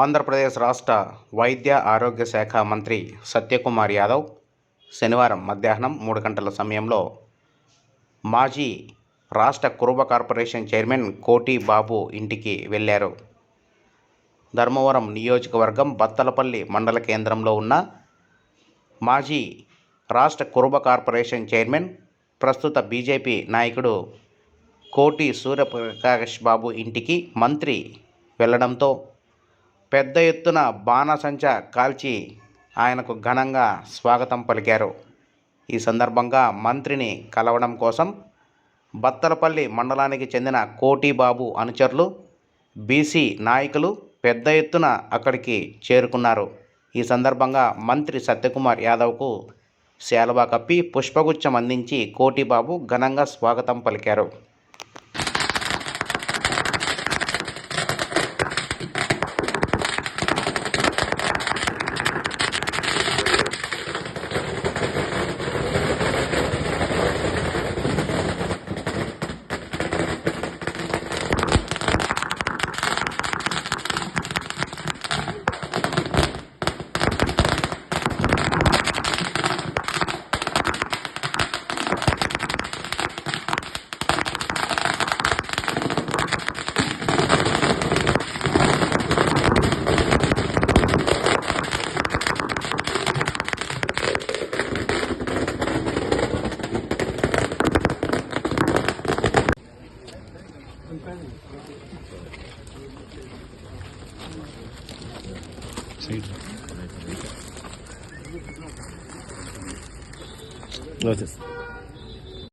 ఆంధ్రప్రదేశ్ రాష్ట్ర వైద్య ఆరోగ్య శాఖ మంత్రి సత్యకుమార్ యాదవ్ శనివారం మధ్యాహ్నం 3 గంటల సమయంలో మాజీ రాష్ట్ర కురుబ కార్పొరేషన్ చైర్మన్ కోటి బాబు ఇంటికి వెళ్లారు. ధర్మవరం నియోజకవర్గం బత్తలపల్లి మండల కేంద్రంలో ఉన్న మాజీ రాష్ట్ర కురుబ కార్పొరేషన్ చైర్మన్, ప్రస్తుత బీజేపీ నాయకుడు కోటి సూర్యప్రకాష్ బాబు ఇంటికి మంత్రి వెళ్లడంతో పెద్ద ఎత్తున బాణసంచా కాల్చి ఆయనకు ఘనంగా స్వాగతం పలికారు. ఈ సందర్భంగా మంత్రిని కలవడం కోసం బత్తలపల్లి మండలానికి చెందిన కోటి బాబు అనుచరులు, బీసీ నాయకులు పెద్ద ఎత్తున అక్కడికి చేరుకున్నారు. ఈ సందర్భంగా మంత్రి సత్యకుమార్ యాదవ్కు శాలువా కప్పి పుష్పగుచ్చం అందించి కోటి బాబు ఘనంగా స్వాగతం పలికారు. Gracias.